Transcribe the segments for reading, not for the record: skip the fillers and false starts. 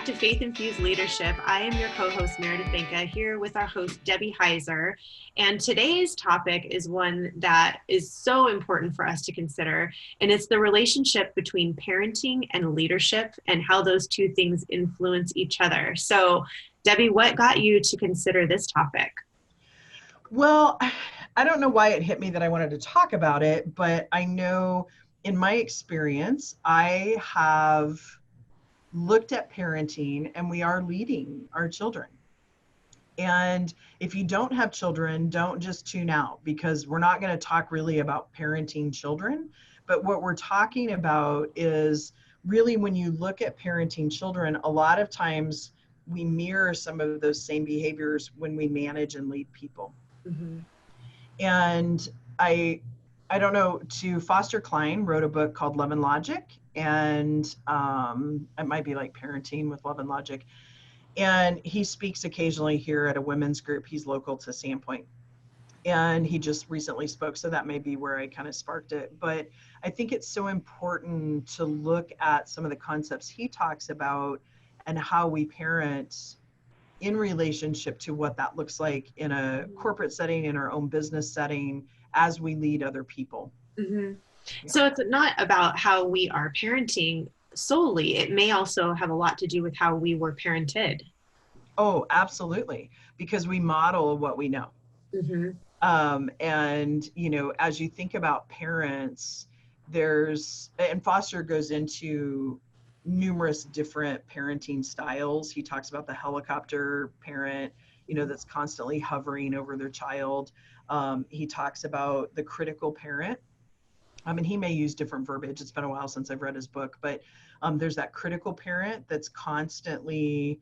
back to Faith Infused Leadership. I am your co-host, Meredith Benka, here with our host, Debbie Heiser. And today's topic is one that is so important for us to consider, and it's the relationship between parenting and leadership and how those two things influence each other. So, Debbie, what got you to consider this topic? Well, I don't know why it hit me that I wanted to talk about it, but I know in my experience, I have looked at parenting and we are leading our children. And if you don't have children, don't just tune out, because we're not going to talk really about parenting children. But what we're talking about is really when you look at parenting children, a lot of times we mirror some of those same behaviors when we manage and lead people. Mm-hmm. And I don't know, Foster Cline wrote a book called Love and Logic, and it might be like Parenting with Love and Logic. And he speaks occasionally here at a women's group. He's local to Sandpoint. And he just recently spoke, so that may be where I kind of sparked it. But I think it's so important to look at some of the concepts he talks about and how we parent in relationship to what that looks like in a corporate setting, in our own business setting, as we lead other people. Mm-hmm. Yeah. So it's not about how we are parenting solely. It may also have a lot to do with how we were parented. Oh, absolutely. Because we model what we know. Mm-hmm. And, you know, as you think about parents, and Foster goes into numerous different parenting styles. He talks about the helicopter parent, you know, that's constantly hovering over their child. He talks about the critical parent. And he may use different verbiage. It's been a while since I've read his book, but there's that critical parent that's constantly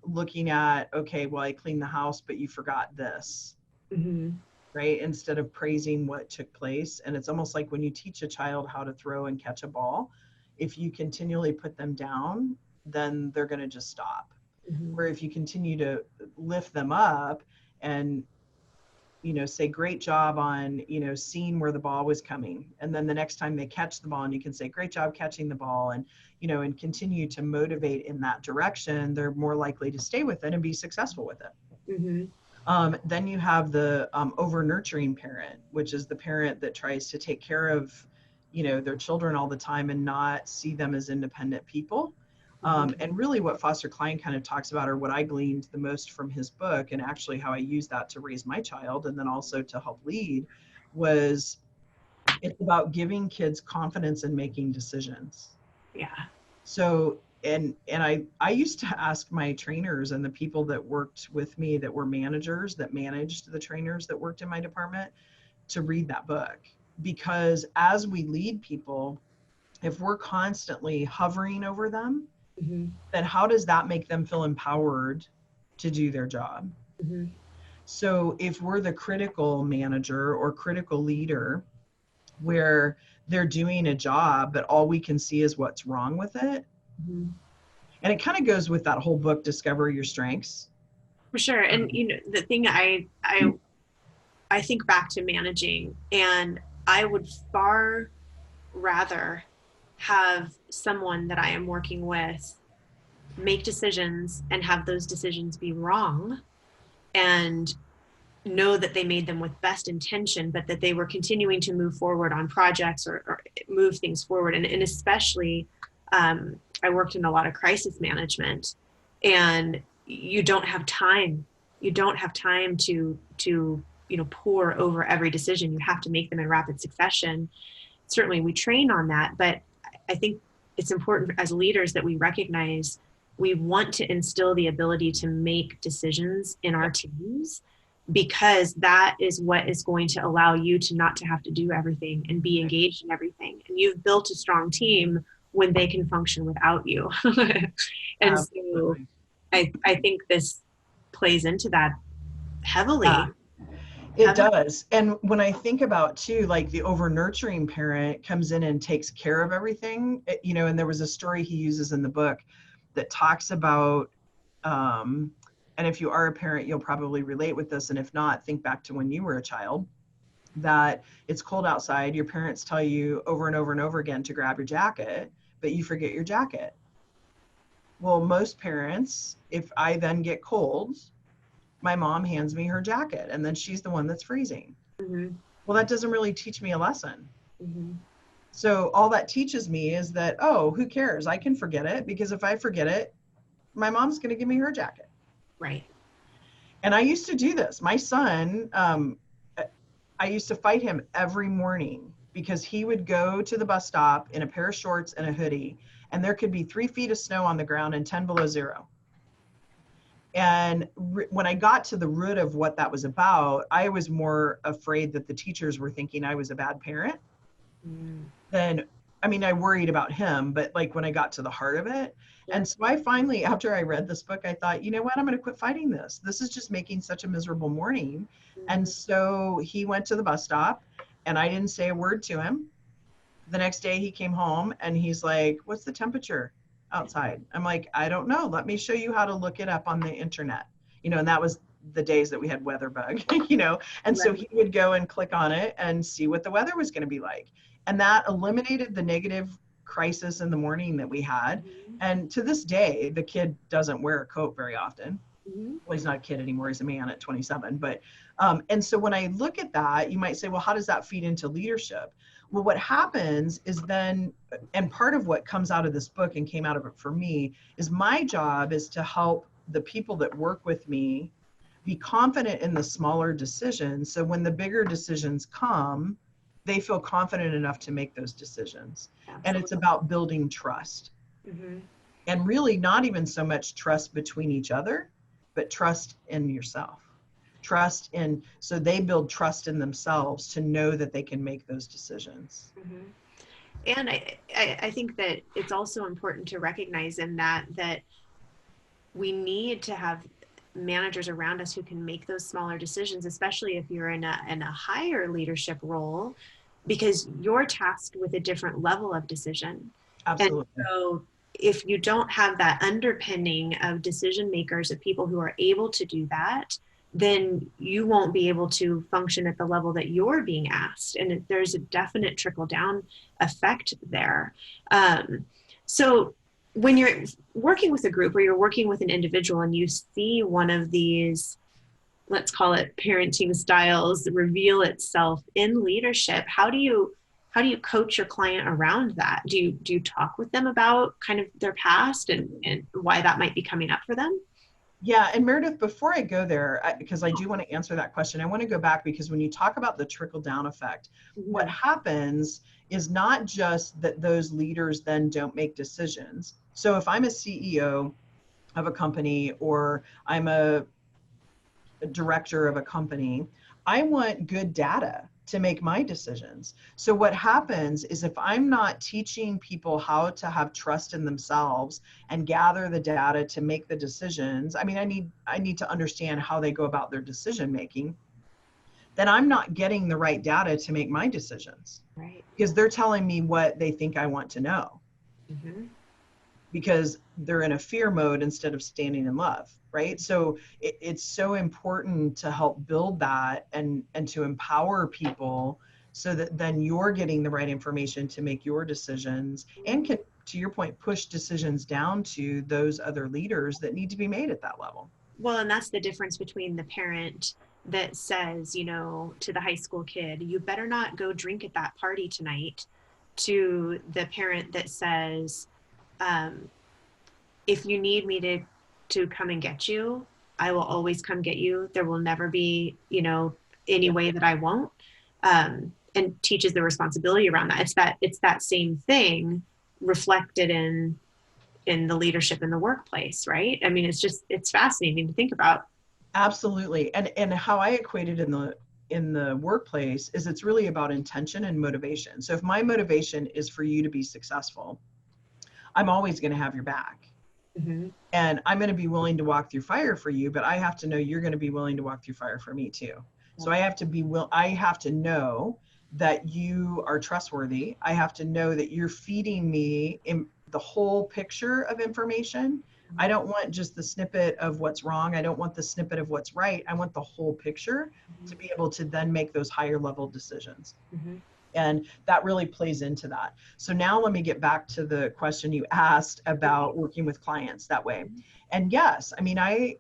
looking at, okay, well, I cleaned the house, but you forgot this. Mm-hmm. Right? Instead of praising what took place. And it's almost like when you teach a child how to throw and catch a ball, if you continually put them down, then they're going to just stop. Mm-hmm. Where if you continue to lift them up and, you know, say, great job on, you know, seeing where the ball was coming. And then the next time they catch the ball and you can say, great job catching the ball, and, you know, and continue to motivate in that direction, they're more likely to stay with it and be successful with it. Mm-hmm. Then you have the over nurturing parent, which is the parent that tries to take care of, you know, their children all the time and not see them as independent people. And really what Foster Cline kind of talks about, or what I gleaned the most from his book, and actually how I used that to raise my child and then also to help lead, was it's about giving kids confidence in making decisions. Yeah. So, and I used to ask my trainers and the people that worked with me that were managers that managed the trainers that worked in my department to read that book, because as we lead people, if we're constantly hovering over them, mm-hmm. then how does that make them feel empowered to do their job? Mm-hmm. So if we're the critical manager or critical leader where they're doing a job, but all we can see is what's wrong with it. Mm-hmm. And it kind of goes with that whole book, Discover Your Strengths. For sure. And, you know, the thing I think back to managing, and I would far rather have someone that I am working with make decisions and have those decisions be wrong, and know that they made them with best intention, but that they were continuing to move forward on projects or move things forward. And especially, I worked in a lot of crisis management, and you don't have time. You don't have time to you know, pour over every decision. You have to make them in rapid succession. Certainly we train on that, but I think it's important as leaders that we recognize we want to instill the ability to make decisions in our teams, because that is what is going to allow you to not to have to do everything and be engaged in everything. And you've built a strong team when they can function without you. And so I think this plays into that heavily. It does. And when I think about too, like the over nurturing parent comes in and takes care of everything, you know, and there was a story he uses in the book that talks about, and if you are a parent, you'll probably relate with this. And if not, think back to when you were a child, that it's cold outside. Your parents tell you over and over and over again to grab your jacket, but you forget your jacket. Well, most parents, if I then get cold, my mom hands me her jacket and then she's the one that's freezing. Mm-hmm. Well, that doesn't really teach me a lesson. Mm-hmm. So all that teaches me is that, oh, who cares? I can forget it, because if I forget it, my mom's going to give me her jacket. Right. And I used to do this. My son, I used to fight him every morning because he would go to the bus stop in a pair of shorts and a hoodie, and there could be 3 feet of snow on the ground and 10 below zero. And when I got to the root of what that was about, I was more afraid that the teachers were thinking I was a bad parent Mm. than, I mean, I worried about him, but like when I got to the heart of it. Sure. And so I finally, after I read this book, I thought, you know what, I'm going to quit fighting this. This is just making such a miserable morning. And Mm-hmm. so he went to the bus stop and I didn't say a word to him. The next day he came home and he's like, what's the temperature outside? I'm like, I don't know. Let me show you how to look it up on the internet. And that was the days that we had weather bug, and so Right. he would go and click on it and see what the weather was going to be like. And that eliminated the negative crisis in the morning that we had. Mm-hmm. And to this day, the kid doesn't wear a coat very often. Mm-hmm. Well, he's not a kid anymore, he's a man at 27. But and so when I look at that, you might say, well, how does that feed into leadership? Well, what happens is then, and part of what comes out of this book and came out of it for me, is my job is to help the people that work with me be confident in the smaller decisions. So when the bigger decisions come, they feel confident enough to make those decisions. And it's Absolutely. about building trust. Mm-hmm. And really not even so much trust between each other, but trust in yourself. Trust in, so they build trust in themselves to know that they can make those decisions. Mm-hmm. And I think that it's also important to recognize in that we need to have managers around us who can make those smaller decisions, especially if you're in a higher leadership role, because you're tasked with a different level of decision. And Absolutely. so if you don't have that underpinning of decision makers, of people who are able to do that, then you won't be able to function at the level that you're being asked. And there's a definite trickle down effect there. So when you're working with a group or you're working with an individual and you see one of these, let's call it parenting styles, reveal itself in leadership, how do you coach your client around that? Do you talk with them about kind of their past and why that might be coming up for them? Yeah, and Meredith, before I go there, because I do want to answer that question, I want to go back because when you talk about the trickle down effect, what Mm-hmm. happens is not just that those leaders then don't make decisions. So if I'm a CEO of a company or I'm a director of a company, I want good data to make my decisions. So what happens is if I'm not teaching people how to have trust in themselves and gather the data to make the decisions, I mean, I need to understand how they go about their decision making, then I'm not getting the right data to make my decisions Right. because they're telling me what they think I want to know, Mm-hmm. because they're in a fear mode instead of standing in love, right? So it's so important to help build that and to empower people so that then you're getting the right information to make your decisions and can, to your point, push decisions down to those other leaders that need to be made at that level. Well, and that's the difference between the parent that says, to the high school kid, you better not go drink at that party tonight, to the parent that says, um, if you need me to come and get you, I will always come get you. There will never be, any Yeah, way that I won't. And teaches the responsibility around that. It's that same thing reflected in the leadership in the workplace, right? I mean, it's fascinating to think about. absolutely. And how I equate it in the workplace is it's really about intention and motivation. So if my motivation is for you to be successful, I'm always going to have your back. Mm-hmm. And I'm going to be willing to walk through fire for you, but I have to know you're going to be willing to walk through fire for me too. So I have to know that you are trustworthy. I have to know that you're feeding me in the whole picture of information. I don't want just the snippet of what's wrong. I don't want the snippet of what's right. I want the whole picture to be able to then make those higher level decisions. Mm-hmm. And that really plays into that. So now let me get back to the question you asked about working with clients that way. And yes, I mean, I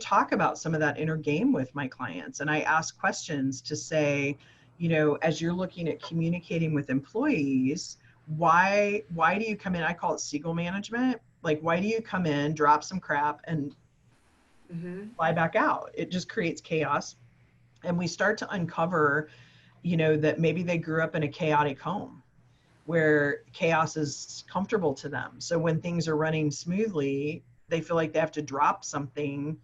talk about some of that inner game with my clients, and I ask questions to say, you know, as you're looking at communicating with employees, why do you come in? I call it seagull management. Like, why do you come in, drop some crap, and Mm-hmm. fly back out? It just creates chaos. And we start to uncover, you know, that maybe they grew up in a chaotic home where chaos is comfortable to them. So when things are running smoothly, they feel like they have to drop something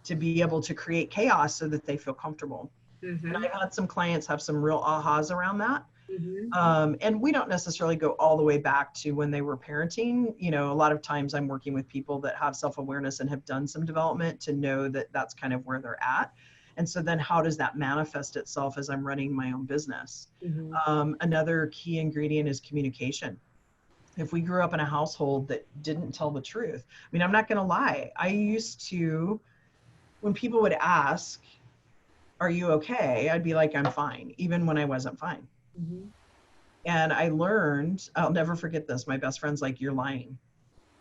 to be able to create chaos so that they feel comfortable. And Mm-hmm. I've had some clients have some real ahas around that. Mm-hmm. And we don't necessarily go all the way back to when they were parenting. You know, a lot of times I'm working with people that have self-awareness and have done some development to know that that's kind of where they're at. And so then how does that manifest itself as I'm running my own business? Mm-hmm. Another key ingredient is communication. If we grew up in a household that didn't tell the truth, I mean, I'm not going to lie. I used to, when people would ask, are you okay? I'd be like, I'm fine, even when I wasn't fine. Mm-hmm. And I learned, I'll never forget this. My best friend's like, you're lying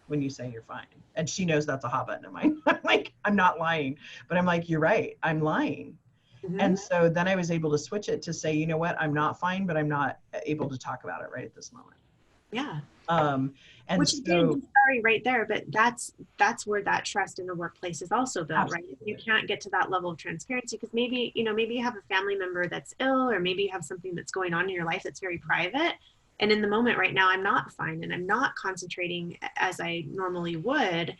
when you say you're fine. And she knows that's a hot button of mine. I'm like, I'm not lying. But I'm like, you're right. I'm lying. Mm-hmm. And so then I was able to switch it to say, you know what? I'm not fine, but I'm not able to talk about it right at this moment. Yeah. Um, and Which again, so sorry, right there, but that's where that trust in the workplace is also built, right? You absolutely. can't get to that level of transparency because maybe, you know, maybe you have a family member that's ill, or maybe you have something that's going on in your life that's very private. And in the moment right now, I'm not fine and I'm not concentrating as I normally would.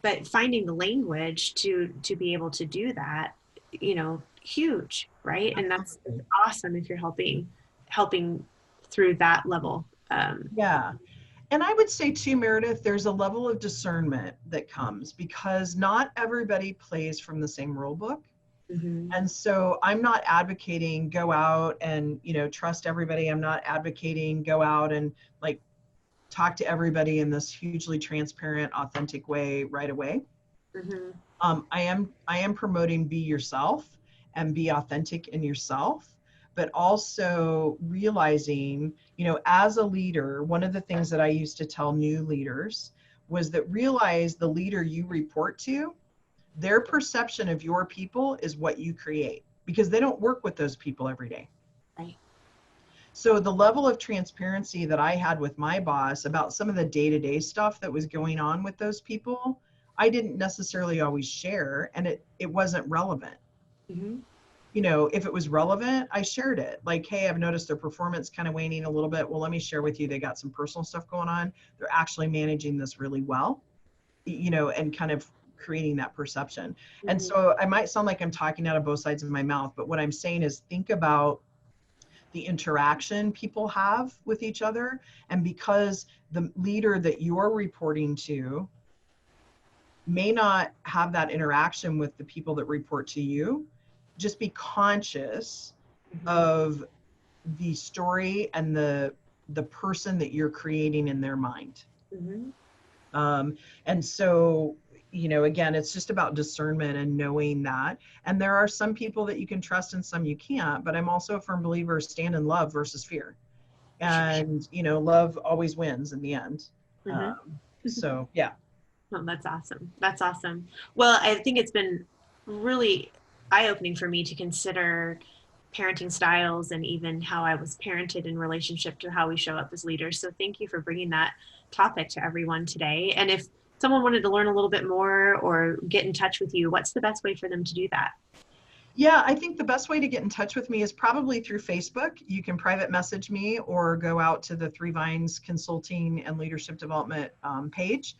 But finding the language to be able to do that, you know, huge, right? And that's Absolutely. awesome if you're helping through that level. Yeah. And I would say too, Meredith, there's a level of discernment that comes because not everybody plays from the same rule book. Mm-hmm. And so I'm not advocating go out and, you know, trust everybody. I'm not advocating go out and like talk to everybody in this hugely transparent, authentic way right away. Mm-hmm. I am promoting be yourself and be authentic in yourself, but also realizing, you know, as a leader, one of the things that I used to tell new leaders was that realize the leader you report to, their perception of your people is what you create because they don't work with those people every day. Right. So the level of transparency that I had with my boss about some of the day-to-day stuff that was going on with those people, I didn't necessarily always share, and it wasn't relevant. Mm-hmm. You know, if it was relevant, I shared it. Like, hey, I've noticed their performance kind of waning a little bit. Well, let me share with you. They got some personal stuff going on. They're actually managing this really well, you know, and kind of creating that perception. And Mm-hmm. so I might sound like I'm talking out of both sides of my mouth, but what I'm saying is think about the interaction people have with each other. And because the leader that you're reporting to may not have that interaction with the people that report to you, just be conscious Mm-hmm. of the story and the person that you're creating in their mind. Mm-hmm. Um, and so, you know, again, it's just about discernment and knowing that. And there are some people that you can trust and some you can't, but I'm also a firm believer stand in love versus fear. And, you know, love always wins in the end. Mm-hmm. So, yeah. Oh, that's awesome. That's awesome. Well, I think it's been really eye-opening for me to consider parenting styles and even how I was parented in relationship to how we show up as leaders. So thank you for bringing that topic to everyone today. And if someone wanted to learn a little bit more or get in touch with you, what's the best way for them to do that? Yeah, I think the best way to get in touch with me is probably through Facebook. You can private message me or go out to the Three Vines Consulting and Leadership Development page,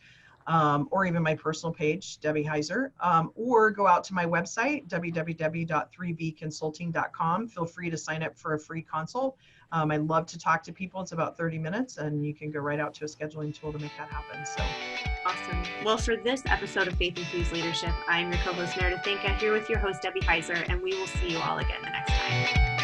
or even my personal page, Debbie Heiser, or go out to my website, www.3vconsulting.com. Feel free to sign up for a free consult. I love to talk to people. It's about 30 minutes, and you can go right out to a scheduling tool to make that happen. So. Awesome. Well, for this episode of Faith Infused Leadership, I'm your co-host Meredith Banka here with your host Debbie Heiser, and we will see you all again the next time.